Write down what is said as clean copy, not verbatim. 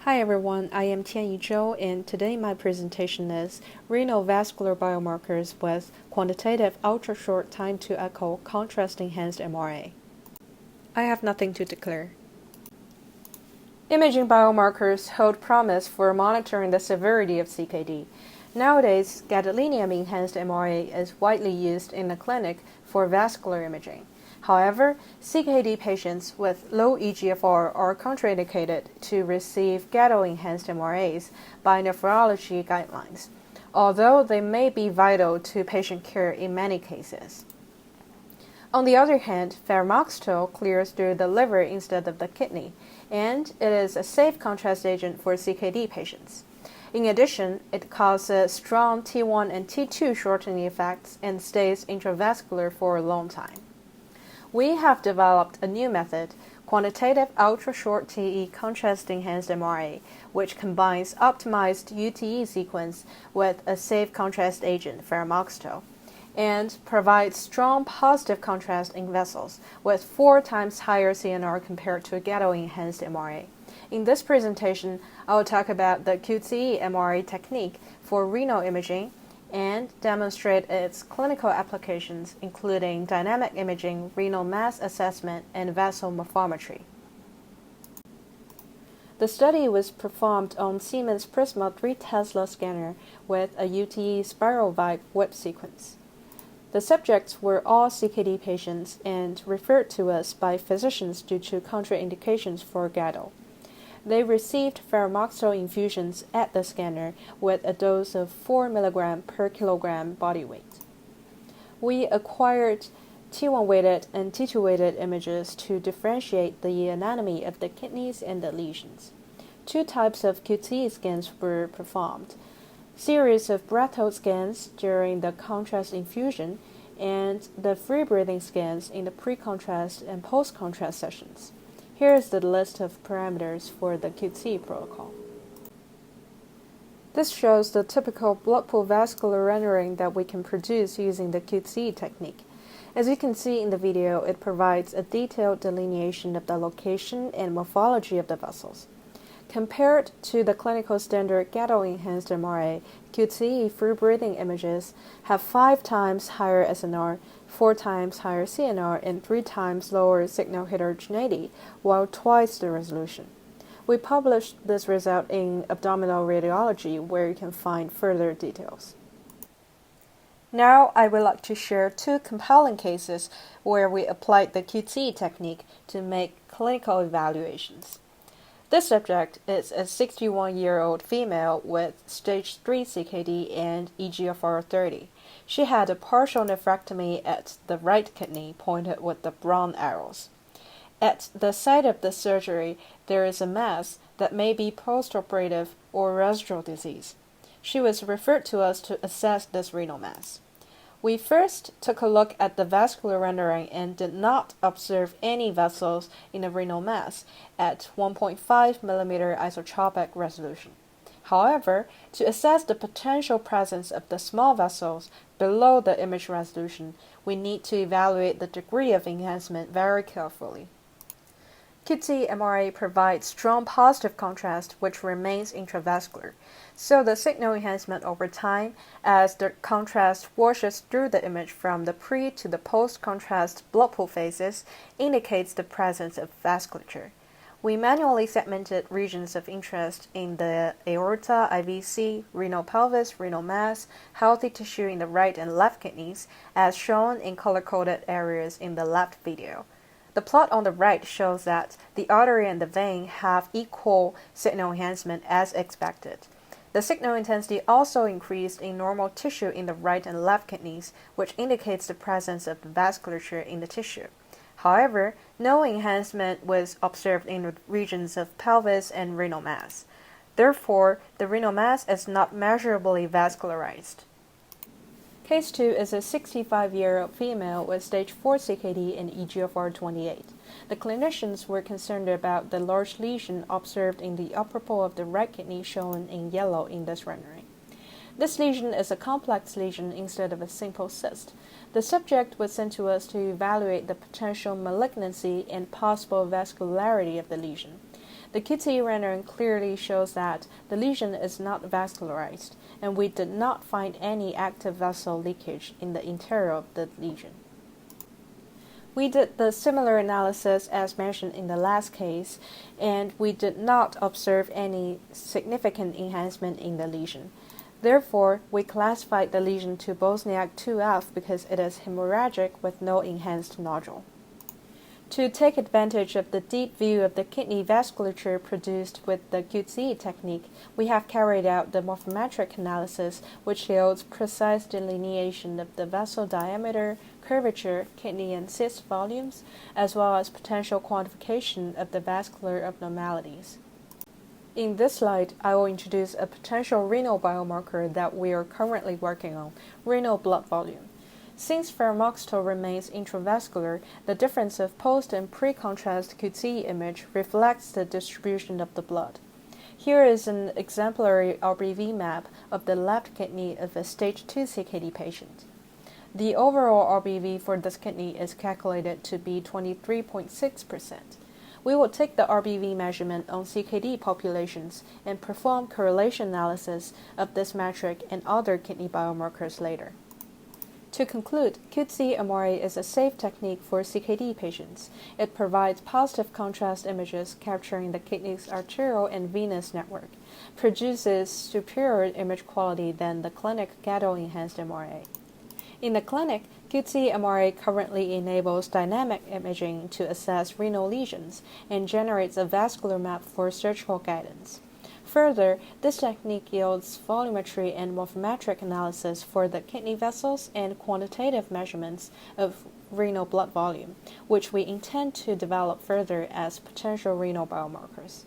Hi everyone, I am Tianyi Zhou, and today my presentation is renal vascular biomarkers with quantitative ultra-short time-to-echo contrast-enhanced MRA. I have nothing to declare. Imaging biomarkers hold promise for monitoring the severity of CKD. Nowadays, gadolinium-enhanced MRA is widely used in the clinic for vascular imaging. However, CKD patients with low eGFR are contraindicated to receive gadol-enhanced MRAs by nephrology guidelines, although they may be vital to patient care in many cases. On the other hand, ferumoxytol clears through the liver instead of the kidney, and it is a safe contrast agent for CKD patients. In addition, it causes strong T1 and T2 shortening effects and stays intravascular for a long time. We have developed a new method, quantitative ultra-short TE contrast-enhanced MRA, which combines optimized UTE sequence with a safe contrast agent, ferumoxytol, and provides strong positive contrast in vessels with 4 times higher CNR compared to a gadol-enhanced MRA. In this presentation, I will talk about the QUTE-CE MRA technique for renal imaging and demonstrate its clinical applications, including dynamic imaging, renal mass assessment, and vessel morphometry. The study was performed on Siemens Prisma 3 Tesla scanner with a UTE spiral vibe whip sequence. The subjects were all CKD patients and referred to us by physicians due to contraindications for gadol. They received ferumoxytol infusions at the scanner with a dose of 4 mg per kilogram body weight. We acquired T1-weighted and T2-weighted images to differentiate the anatomy of the kidneys and the lesions. 2 types of QUTE scans were performed: series of breath-hold scans during the contrast infusion and the free-breathing scans in the pre-contrast and post-contrast sessions. Here is the list of parameters for the QUTE-CE protocol. This shows the typical blood pool vascular rendering that we can produce using the QUTE-CE technique. As you can see in the video, it provides a detailed delineation of the location and morphology of the vessels. Compared to the clinical standard gadol-enhanced MRA, QUTE-CE free-breathing images have 5 times higher SNR, 4 times higher CNR, and 3 times lower signal heterogeneity, while twice the resolution. We published this result in Abdominal Radiology, where you can find further details. Now, I would like to share 2 compelling cases where we applied the QUTE-CE technique to make clinical evaluations. This subject is a 61-year-old female with stage 3 CKD and eGFR 30. She had a partial nephrectomy at the right kidney pointed with the brown arrows. At the site of the surgery, there is a mass that may be postoperative or residual disease. She was referred to us to assess this renal mass. We first took a look at the vascular rendering and did not observe any vessels in the renal mass at 1.5 mm isotropic resolution. However, to assess the potential presence of the small vessels below the image resolution, we need to evaluate the degree of enhancement very carefully. QUTE-CE MRA provides strong positive contrast which remains intravascular, so the signal enhancement over time as the contrast washes through the image from the pre to the post-contrast blood pool phases indicates the presence of vasculature. We manually segmented regions of interest in the aorta, IVC, renal pelvis, renal mass, healthy tissue in the right and left kidneys, as shown in color-coded areas in the left video. The plot on the right shows that the artery and the vein have equal signal enhancement as expected. The signal intensity also increased in normal tissue in the right and left kidneys, which indicates the presence of vasculature in the tissue. However, no enhancement was observed in the regions of pelvis and renal mass. Therefore, the renal mass is not measurably vascularized. Case 2 is a 65-year-old female with stage 4 CKD and eGFR 28. The clinicians were concerned about the large lesion observed in the upper pole of the right kidney shown in yellow in this rendering. This lesion is a complex lesion instead of a simple cyst. The subject was sent to us to evaluate the potential malignancy and possible vascularity of the lesion. The QUTE-CE rendering clearly shows that the lesion is not vascularized, and we did not find any active vessel leakage in the interior of the lesion. We did the similar analysis as mentioned in the last case, and we did not observe any significant enhancement in the lesion. Therefore, we classified the lesion to Bosniak 2F because it is hemorrhagic with no enhanced nodule. To take advantage of the deep view of the kidney vasculature produced with the QUTE-CE technique, we have carried out the morphometric analysis, which yields precise delineation of the vessel diameter, curvature, kidney and cyst volumes, as well as potential quantification of the vascular abnormalities. In this slide, I will introduce a potential renal biomarker that we are currently working on, renal blood volume. Since ferumoxytol remains intravascular, the difference of post and pre-contrast QUTE-CE image reflects the distribution of the blood. Here is an exemplary RBV map of the left kidney of a stage 2 CKD patient. The overall RBV for this kidney is calculated to be 23.6%. We will take the RBV measurement on CKD populations and perform correlation analysis of this metric and other kidney biomarkers later. To conclude, QUTE-CE MRA is a safe technique for CKD patients. It provides positive contrast images capturing the kidney's arterial and venous network, produces superior image quality than the clinic gadol-enhanced MRA. In the clinic, QUTE-CE MRA currently enables dynamic imaging to assess renal lesions and generates a vascular map for surgical guidance. Further, this technique yields volumetry and morphometric analysis for the kidney vessels and quantitative measurements of renal blood volume, which we intend to develop further as potential renal biomarkers.